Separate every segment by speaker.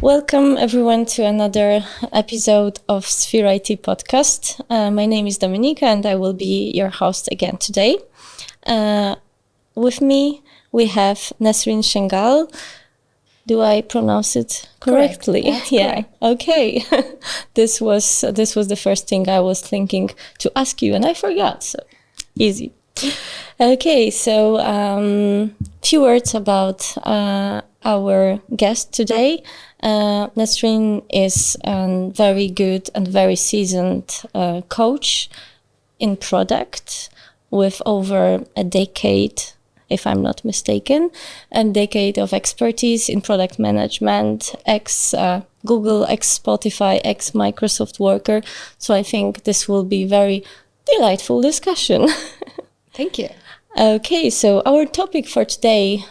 Speaker 1: Welcome everyone to another episode of Sphereit podcast. My name is Dominika and I will be your host again today. With me we have Nesrine Changuel. Do I pronounce it correctly?
Speaker 2: Correct.
Speaker 1: Yeah.
Speaker 2: Correct.
Speaker 1: Okay. This was the first thing I was thinking to ask you and I forgot. So easy. Okay, so few words about our guest today. Nesrine is a very good and very seasoned coach in product with over a decade, if I'm not mistaken, a decade of expertise in product management, ex-Google, ex-Spotify, ex-Microsoft worker. So I think this will be very delightful discussion.
Speaker 2: Thank you.
Speaker 1: Okay, so our topic for today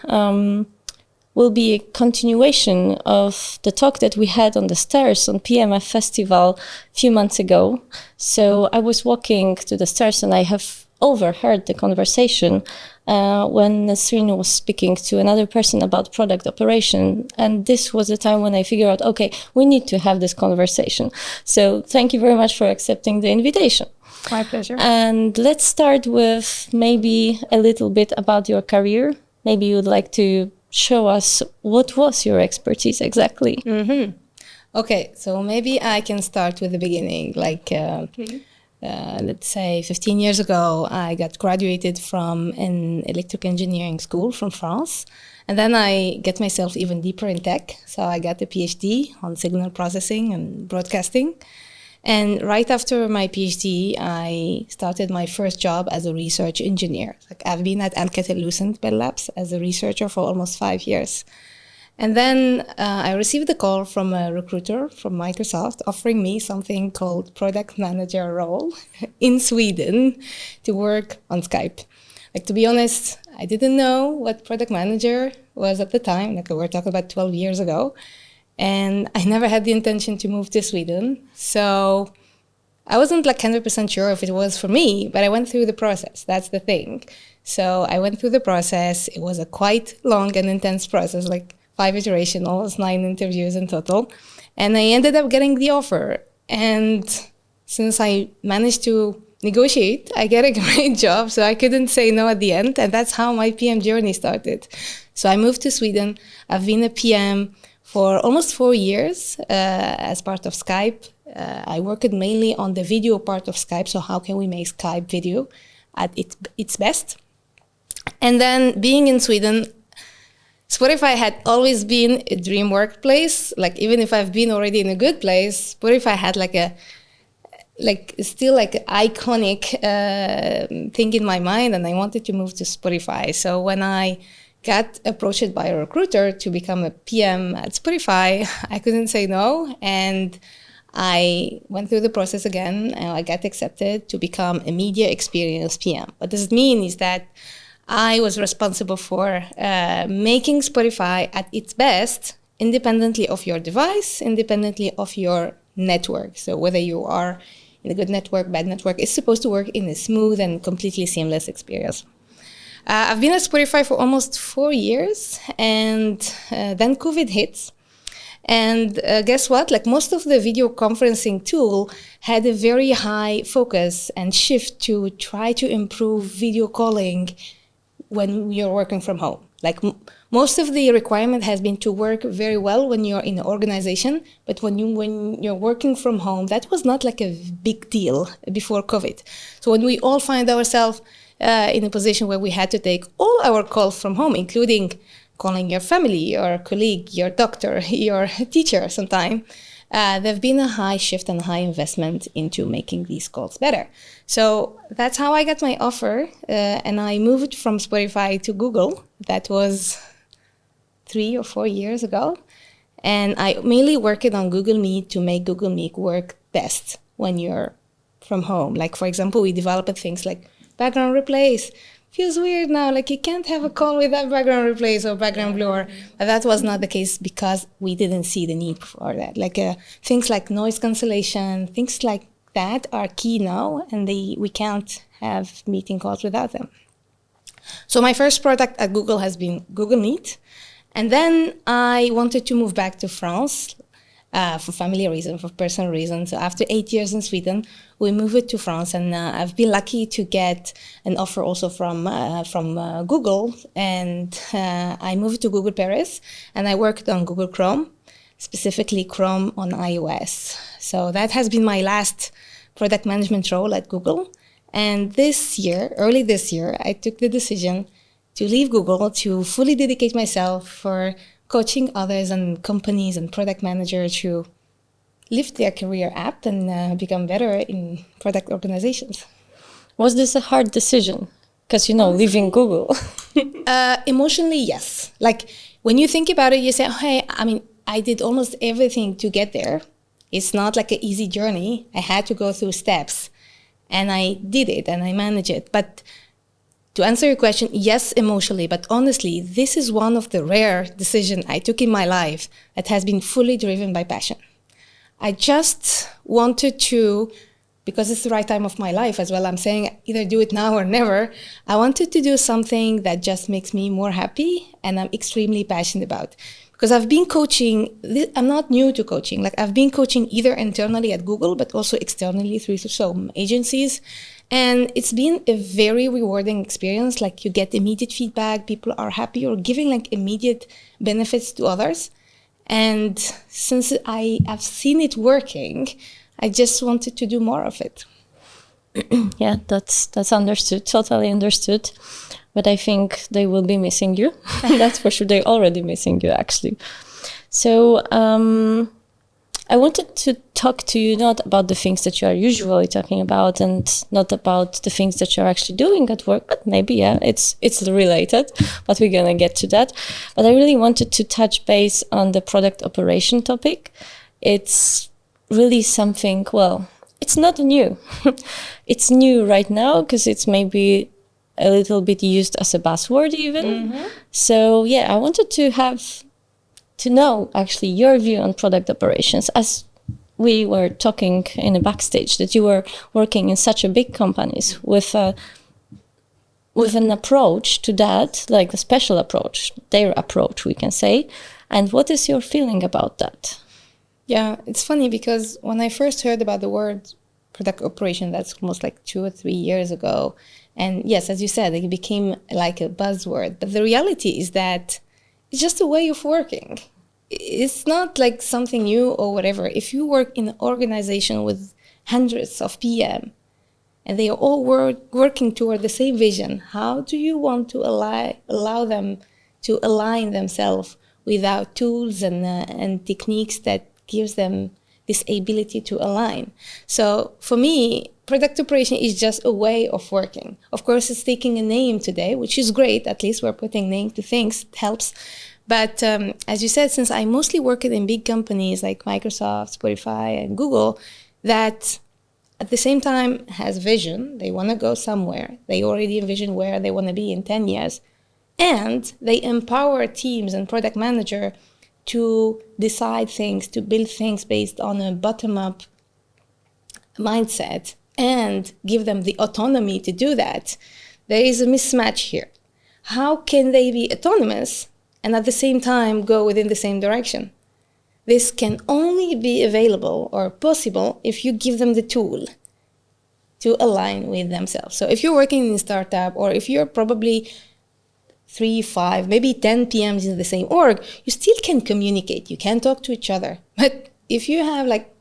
Speaker 1: will be a continuation of the talk that we had on the stairs on PMF Festival a few months ago. So I was walking to the stairs and I have overheard the conversation when Nesrine was speaking to another person about product operation. And this was the time when I figured out, okay, we need to have this conversation. So thank you very much for accepting the invitation.
Speaker 2: My pleasure.
Speaker 1: And let's start with maybe a little bit about your career. Maybe you'd like to show us what was your expertise exactly.
Speaker 2: Mm-hmm. Okay, so maybe I can start with the beginning. Let's say 15 years ago, I got graduated from an electrical engineering school from France. And then I get myself even deeper in tech. So I got a PhD on signal processing and broadcasting. And right after my PhD, I started my first job as a research engineer. I've been at Alcatel-Lucent Bell Labs as a researcher for almost 5 years. And then I received a call from a recruiter from Microsoft offering me something called product manager role in Sweden to work on Skype. To be honest, I didn't know what product manager was at the time. We're talking about 12 years ago. And I never had the intention to move to Sweden. So I wasn't 100% sure if it was for me, but I went through the process. That's the thing. So I went through the process. It was a quite long and intense process, 5 iterations, almost 9 interviews in total. And I ended up getting the offer. And since I managed to negotiate, I get a great job. So I couldn't say no at the end. And that's how my PM journey started. So I moved to Sweden. I've been a PM for almost 4 years as part of Skype. I worked mainly on the video part of Skype, so how can we make Skype video at its best? And then being in Sweden, Spotify had always been a dream workplace. Even if I've been already in a good place, Spotify had still an iconic thing in my mind, and I wanted to move to Spotify. So when I got approached by a recruiter to become a PM at Sphereit, I couldn't say no. And I went through the process again and I got accepted to become a media experience PM. What does it mean is that I was responsible for making Sphereit at its best, independently of your device, independently of your network. So whether you are in a good network, bad network, it's supposed to work in a smooth and completely seamless experience. I've been at Spotify for almost 4 years, and then COVID hits. And guess what? Most of the video conferencing tool had a very high focus and shift to try to improve video calling when you're working from home. Most of the requirement has been to work very well when you're in an organization, but when you're working from home, that was not a big deal before COVID. So when we all find ourselves in a position where we had to take all our calls from home, including calling your family, your colleague, your doctor, your teacher sometime, there's been a high shift and high investment into making these calls better. So that's how I got my offer, and I moved from Spotify to Google. That was 3 or 4 years ago. And I mainly worked on Google Meet to make Google Meet work best when you're from home. For example, we developed things like background replace. Feels weird now, you can't have a call without background replace or background blur. But that was not the case because we didn't see the need for that. Things like noise cancellation, things like that are key now, and we can't have meeting calls without them. So my first product at Google has been Google Meet. And then I wanted to move back to France for family reasons, for personal reasons. So after 8 years in Sweden, we moved to France, and I've been lucky to get an offer also from Google, and I moved to Google Paris, and I worked on Google Chrome, specifically Chrome on iOS. So that has been my last product management role at Google. And early this year, I took the decision to leave Google to fully dedicate myself for coaching others and companies and product managers to lift their career up and become better in product organizations.
Speaker 1: Was this a hard decision? Because, leaving Google.
Speaker 2: Emotionally, yes. Like when you think about it, you say, hey, I did almost everything to get there. It's not like an easy journey. I had to go through steps, and I did it and I managed it. But to answer your question, yes, emotionally, but honestly, this is one of the rare decisions I took in my life that has been fully driven by passion. I just wanted to, because it's the right time of my life as well, I'm saying either do it now or never. I wanted to do something that just makes me more happy and I'm extremely passionate about. Because I've been coaching, I'm not new to coaching. Like I've been coaching either internally at Google, but also externally through some agencies. And it's been a very rewarding experience. Like you get immediate feedback, people are happy, or giving like immediate benefits to others. And since I have seen it working, I just wanted to do more of it.
Speaker 1: Yeah, that's understood, totally understood. But I think they will be missing you. That's for sure. They're already missing you, actually. So I wanted to talk to you not about the things that you are usually talking about and not about the things that you're actually doing at work, but maybe, yeah, it's related, but we're going to get to that. But I really wanted to touch base on the product operation topic. It's really something, well, it's not new. It's new right now because it's maybe a little bit used as a buzzword even. Mm-hmm. So yeah, I wanted to know actually your view on product operations, as we were talking in the backstage that you were working in such a big companies with an approach to that, like a special approach, their approach, we can say. And what is your feeling about that?
Speaker 2: Yeah, it's funny because when I first heard about the word product operation, that's almost like 2 or 3 years ago. And yes, as you said, it became like a buzzword. But the reality is that it's just a way of working. It's not like something new or whatever. If you work in an organization with hundreds of PM and they are all working toward the same vision, how do you want to allow them to align themselves without tools and techniques that gives them this ability to align? So for me, product operation is just a way of working. Of course, it's taking a name today, which is great. At least we're putting name to things. It helps. But as you said, since I mostly work in big companies like Microsoft, Spotify, and Google, that at the same time has vision. They want to go somewhere. They already envision where they want to be in 10 years. And they empower teams and product manager to decide things, to build things based on a bottom-up mindset and give them the autonomy to do that. There is a mismatch here. How can they be autonomous and at the same time go within the same direction? This can only be available or possible if you give them the tool to align with themselves. So if you're working in a startup, or if you're probably 3, 5, maybe 10 PMs in the same org, you still can communicate. You can talk to each other. But if you have like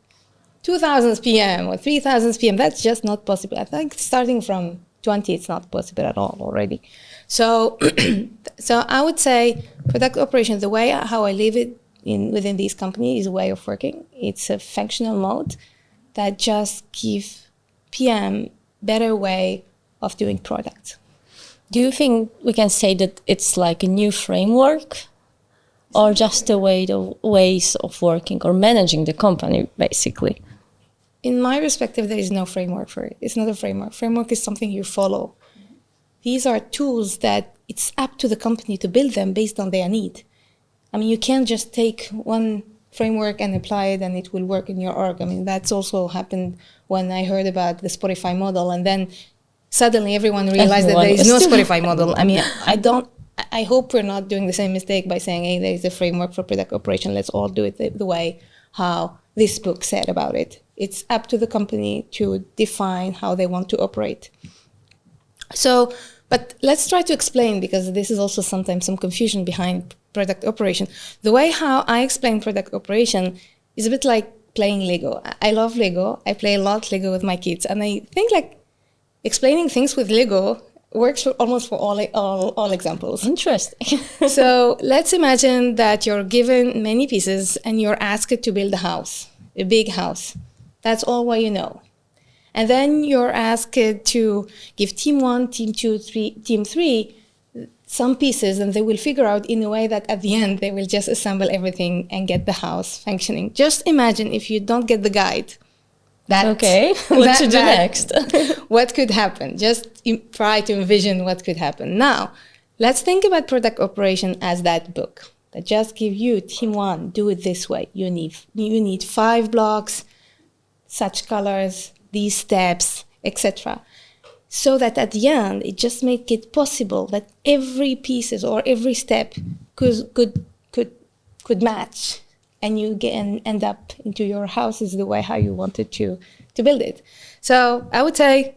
Speaker 2: 2,000 PM or 3,000 PM, that's just not possible. I think starting from 20, it's not possible at all already. So, so I would say product operations, the way how I live it within these companies is a way of working. It's a functional mode that just gives PM better way of doing products.
Speaker 1: Do you think we can say that it's like a new framework, or just the ways of working or managing the company, basically?
Speaker 2: In my perspective, there is no framework for it. It's not a framework. Framework is something you follow. These are tools that it's up to the company to build them based on their need. I mean, you can't just take one framework and apply it and it will work in your org. I mean, that's also happened when I heard about the Spotify model, and then suddenly everyone realized that there is no Spotify model. I mean, I hope we're not doing the same mistake by saying, hey, there is a framework for product operation. Let's all do it the way how this book said about it. It's up to the company to define how they want to operate. So, but let's try to explain, because this is also sometimes some confusion behind product operation. The way how I explain product operation is a bit like playing Lego. I love Lego. I play a lot Lego with my kids, and I think like explaining things with Lego works for almost for all examples.
Speaker 1: Interesting.
Speaker 2: So let's imagine that you're given many pieces and you're asked to build a house, a big house. That's all what you know. And then you're asked to give team 1, team 2, team 3 some pieces, and they will figure out in a way that at the end they will just assemble everything and get the house functioning. Just imagine if you don't get the guide.
Speaker 1: Okay, what to do next?
Speaker 2: What could happen? Just try to envision what could happen. Now, let's think about product operation as that book that just give you team 1, do it this way. You need 5 blocks, such colors, these steps, etc. So that at the end, it just make it possible that every pieces or every step could match, and you end up into your house is the way how you wanted to build it. So I would say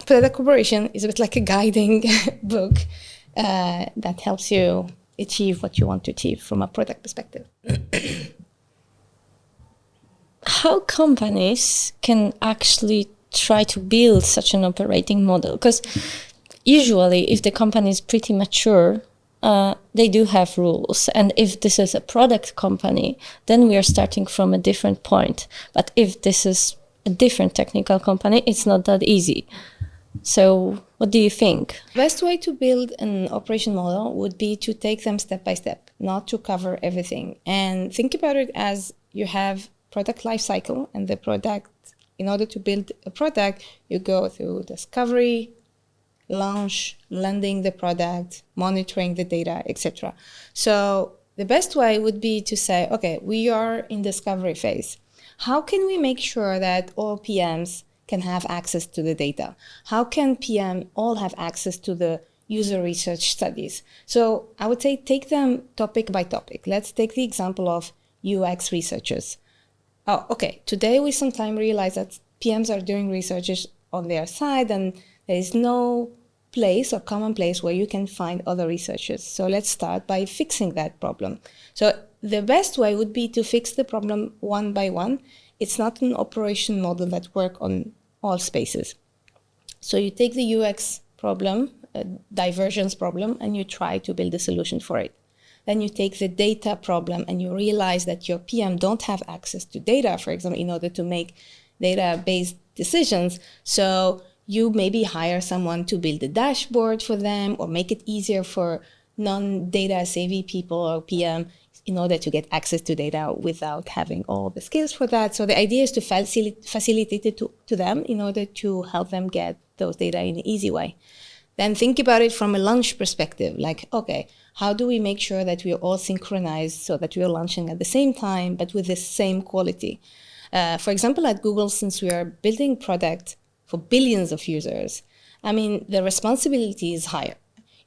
Speaker 2: product operation is a bit like a guiding book that helps you achieve what you want to achieve from a product perspective.
Speaker 1: How companies can actually try to build such an operating model? Because usually if the company is pretty mature, they do have rules. And if this is a product company, then we are starting from a different point. But if this is a different technical company, it's not that easy. So what do you think?
Speaker 2: Best way to build an operation model would be to take them step by step, not to cover everything. And think about it as you have product life cycle, and the product, in order to build a product, you go through discovery, launch, landing the product, monitoring the data, etc. So the best way would be to say, okay, we are in discovery phase. How can we make sure that all PMs can have access to the data? How can PM all have access to the user research studies? So I would say take them topic by topic. Let's take the example of UX researchers. Oh, okay, today we sometimes realize that PMs are doing researches on their side, and there is no place or common place where you can find other researchers. So let's start by fixing that problem. So the best way would be to fix the problem one by one. It's not an operation model that works on all spaces. So you take the UX problem, a divergence problem, and you try to build a solution for it. Then you take the data problem and you realize that your PM don't have access to data, for example, in order to make data-based decisions. So you maybe hire someone to build a dashboard for them, or make it easier for non-data savvy people or PM in order to get access to data without having all the skills for that. So the idea is to facilitate it to them in order to help them get those data in an easy way. Then think about it from a launch perspective, like, okay, how do we make sure that we are all synchronized so that we are launching at the same time, but with the same quality? For example, at Google, since we are building product for billions of users, I mean, the responsibility is higher.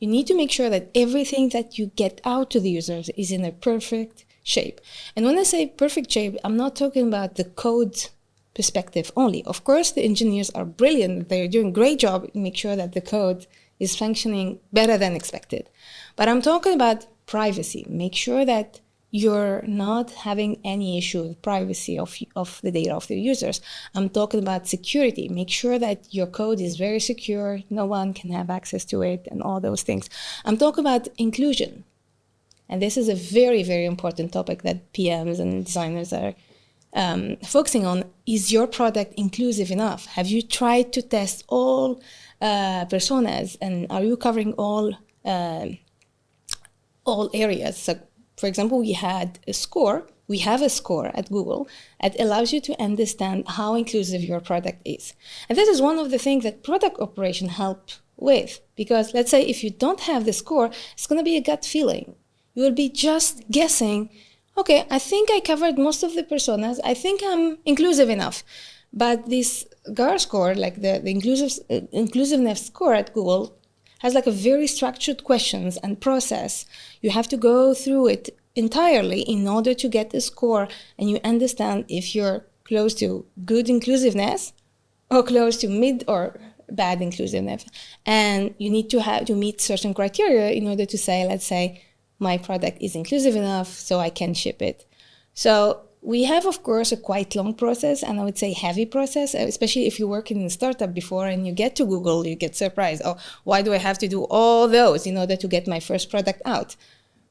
Speaker 2: You need to make sure that everything that you get out to the users is in a perfect shape. And when I say perfect shape, I'm not talking about the code perspective only. Of course, the engineers are brilliant. They're doing a great job to make sure that the code is functioning better than expected. But I'm talking about privacy. Make sure that you're not having any issue with privacy of the data of the users. I'm talking about security. Make sure that your code is very secure, no one can have access to it, and all those things. I'm talking about inclusion. And this is a very, very important topic that PMs and designers are focusing on. Is your product inclusive enough? Have you tried to test all personas, and are you covering all areas? So, for example, we have a score at Google that allows you to understand how inclusive your product is. And this is one of the things that product operation help with, because let's say if you don't have the score, it's going to be a gut feeling. You will be just guessing, okay, I think I covered most of the personas. I think I'm inclusive enough. But this GAR score, like the inclusiveness score at Google, has like a very structured questions and process. You have to go through it entirely in order to get the score, and you understand if you're close to good inclusiveness or close to mid or bad inclusiveness. And you need to meet certain criteria in order to say, let's say, my product is inclusive enough so I can ship it. So we have, of course, a quite long process, and I would say heavy process, especially if you work in a startup before and you get to Google, you get surprised. Oh, why do I have to do all those in order to get my first product out?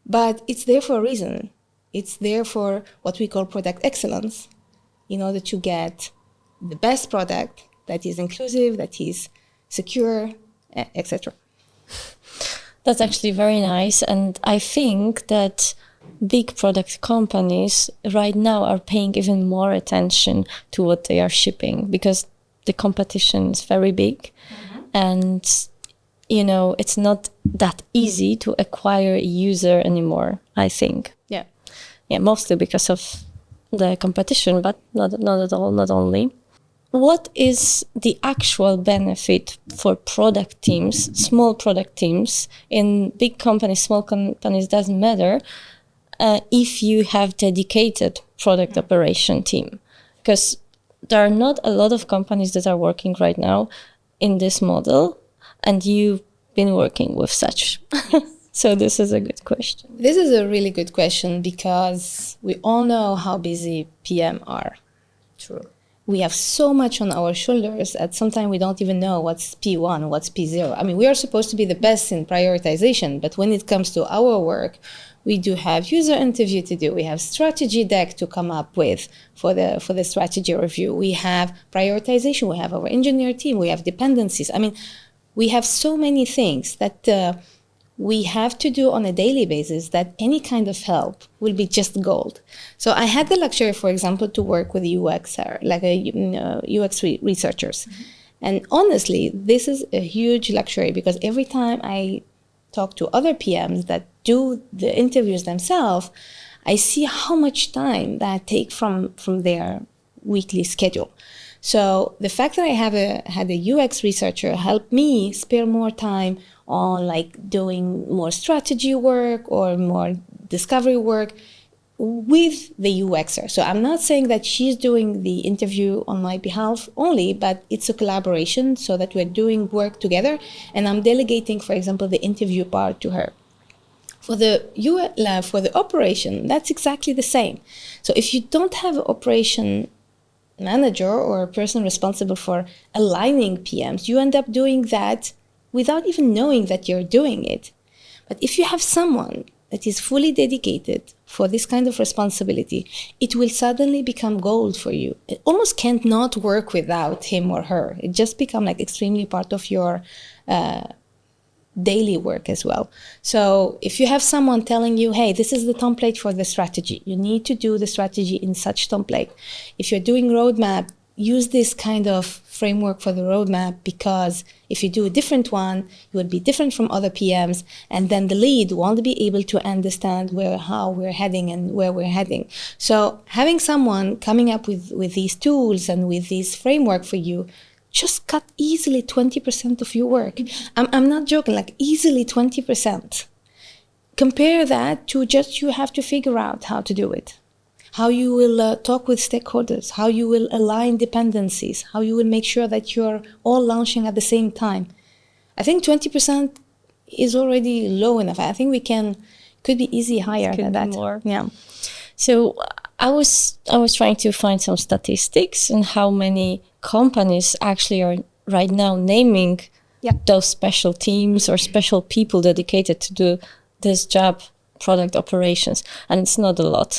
Speaker 2: But it's there for a reason. It's there for what we call product excellence, in order to get the best product that is inclusive, that is secure, etc.
Speaker 1: That's actually very nice. And I think that big product companies right now are paying even more attention to what they are shipping, because the competition is very big. And it's not that easy to acquire a user anymore, I think. Yeah, mostly because of the competition, but not at all, not only. What is the actual benefit for product teams, small product teams? In big companies, small companies, doesn't matter, if you have dedicated product operation team? Because there are not a lot of companies that are working right now in this model, and you've been working with such. So this is a good question.
Speaker 2: This is a really good question, because we all know how busy PM are.
Speaker 1: True.
Speaker 2: We have so much on our shoulders that sometimes we don't even know what's P1, what's P0. I mean, we are supposed to be the best in prioritization, but when it comes to our work, we do have user interview to do. We have strategy deck to come up with for the strategy review. We have prioritization. We have our engineer team. We have dependencies. I mean, we have so many things that we have to do on a daily basis that any kind of help will be just gold. So I had the luxury, for example, to work with UX, like UX researchers. And honestly, this is a huge luxury, because every time I talk to other PMs that do the interviews themselves, I see how much time that take from their weekly schedule. So the fact that I had a UX researcher help me spare more time on like doing more strategy work or more discovery work with the UXer. So I'm not saying that she's doing the interview on my behalf only, but it's a collaboration so that we're doing work together, and I'm delegating, for example, the interview part to her. For the operation, that's exactly the same. So if you don't have an operation manager or a person responsible for aligning PMs, you end up doing that without even knowing that you're doing it. But if you have someone that is fully dedicated for this kind of responsibility, it will suddenly become gold for you. It almost can't not work without him or her. It just become like extremely part of your daily work as well. So if you have someone telling you, hey, this is the template for the strategy, you need to do the strategy in such template. If you're doing roadmap, use this kind of framework for the roadmap, because if you do a different one, you would be different from other PMs, and then the lead won't be able to understand how we're heading and where we're heading. So having someone coming up with these tools and with this framework for you just cut easily 20% of your work. I'm not joking, like easily 20%. Compare that to just you have to figure out how to do it. How you will talk with stakeholders, how you will align dependencies, how you will make sure that you're all launching at the same time. I think 20% is already low enough. I think could be easy higher than that.
Speaker 1: More.
Speaker 2: Yeah.
Speaker 1: So I was trying to find some statistics on how many companies actually are right now naming those special teams or special people dedicated to do this job, product operations, and it's not a lot.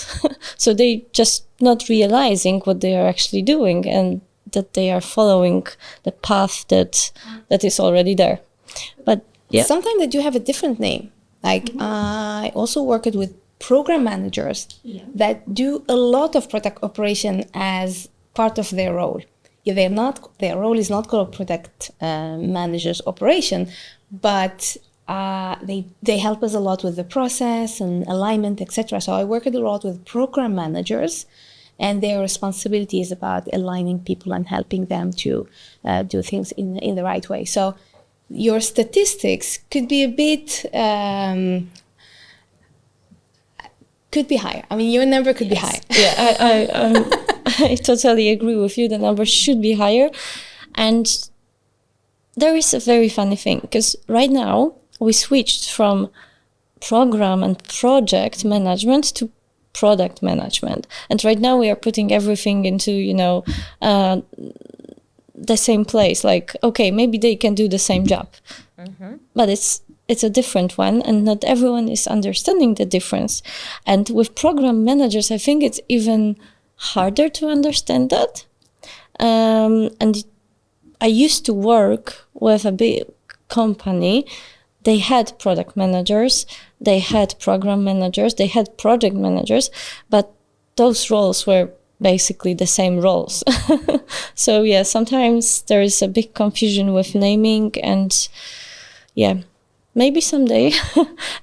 Speaker 1: So they just not realizing what they are actually doing and that they are following the path that is already there. But yeah,
Speaker 2: sometimes they do have a different name. Like I also worked with program managers that do a lot of product operation as part of their role. Their role is not called product managers operation, but they help us a lot with the process and alignment, etc. So I worked a lot with program managers, and their responsibility is about aligning people and helping them to do things in the right way. So your statistics could be a bit could be higher. I mean, your number could be higher.
Speaker 1: Yeah, I totally agree with you. The number should be higher. And there is a very funny thing, because right now we switched from program and project management to product management. And right now we are putting everything into, the same place. Like, okay, maybe they can do the same job, but it's a different one, and not everyone is understanding the difference. And with program managers, I think it's even harder to understand that. And I used to work with a big company. They had product managers, they had program managers, they had project managers, but those roles were basically the same roles. So yeah, sometimes there is a big confusion with naming, and yeah, maybe someday.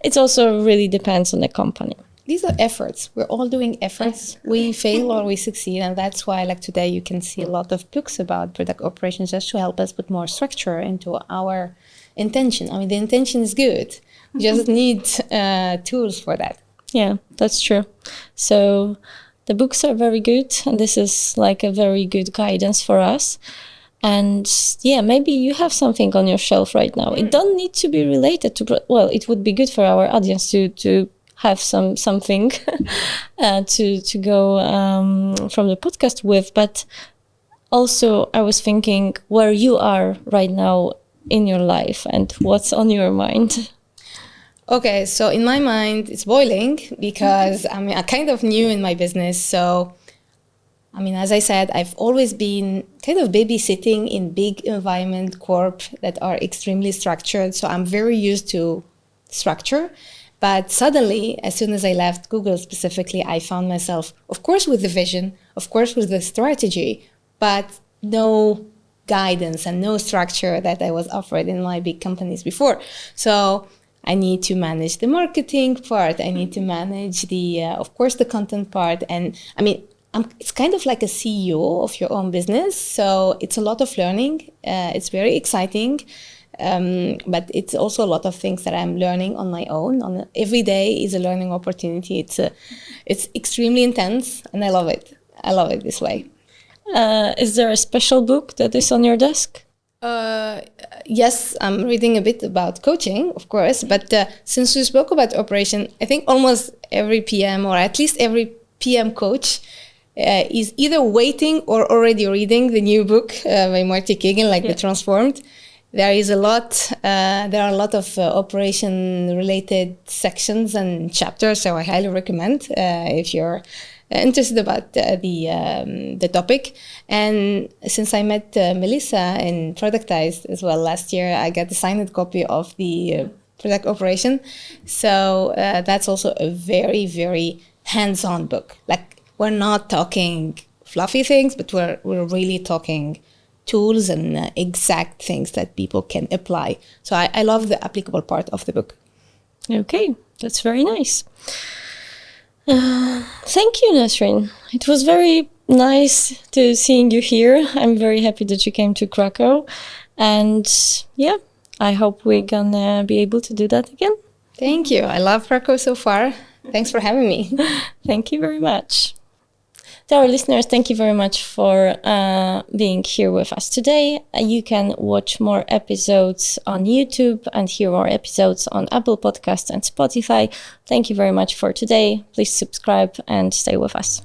Speaker 1: It also really depends on the company.
Speaker 2: These are efforts. We're all doing efforts. We fail or we succeed. And that's why, like today, you can see a lot of books about product operations just to help us put more structure into our intention. I mean, the intention is good. We just need tools for that.
Speaker 1: Yeah, that's true. So the books are very good, and this is like a very good guidance for us. And yeah, maybe you have something on your shelf right now. It don't need to be related to, well, it would be good for our audience to have something to go from the podcast with. But also I was thinking where you are right now in your life and what's on your mind.
Speaker 2: Okay, so in my mind, it's boiling because I'm kind of new in my business. So, I mean, as I said, I've always been kind of babysitting in big environment corp that are extremely structured. So I'm very used to structure. But suddenly, as soon as I left Google specifically, I found myself, of course, with the vision, of course, with the strategy, but no guidance and no structure that I was offered in my big companies before. So I need to manage the marketing part. I need to manage the, of course, the content part. And I mean, it's kind of like a CEO of your own business. So it's a lot of learning. It's very exciting. But it's also a lot of things that I'm learning on my own. Every day is a learning opportunity. It's extremely intense, and I love it. I love it this way.
Speaker 1: Is there a special book that is on your desk?
Speaker 2: Yes, I'm reading a bit about coaching, of course. But since we spoke about operation, I think almost every PM, or at least every PM coach, is either waiting or already reading the new book by Marty Kagan, like The Transformed. There is a lot. There are a lot of operation-related sections and chapters, so I highly recommend if you're interested about the topic. And since I met Melissa in Productized as well last year, I got a signed copy of the product operation. So that's also a very, very hands-on book. Like, we're not talking fluffy things, but we're really talking tools and exact things that people can apply. So I love the applicable part of the book.
Speaker 1: Okay, that's very nice. Thank you, Nesrine. It was very nice to seeing you here. I'm very happy that you came to Krakow. And yeah, I hope we're gonna be able to do that again.
Speaker 2: Thank you. I love Krakow so far. Thanks for having me.
Speaker 1: Thank you very much. To our listeners, thank you very much for being here with us today. You can watch more episodes on YouTube and hear more episodes on Apple Podcasts and Spotify. Thank you very much for today. Please subscribe and stay with us.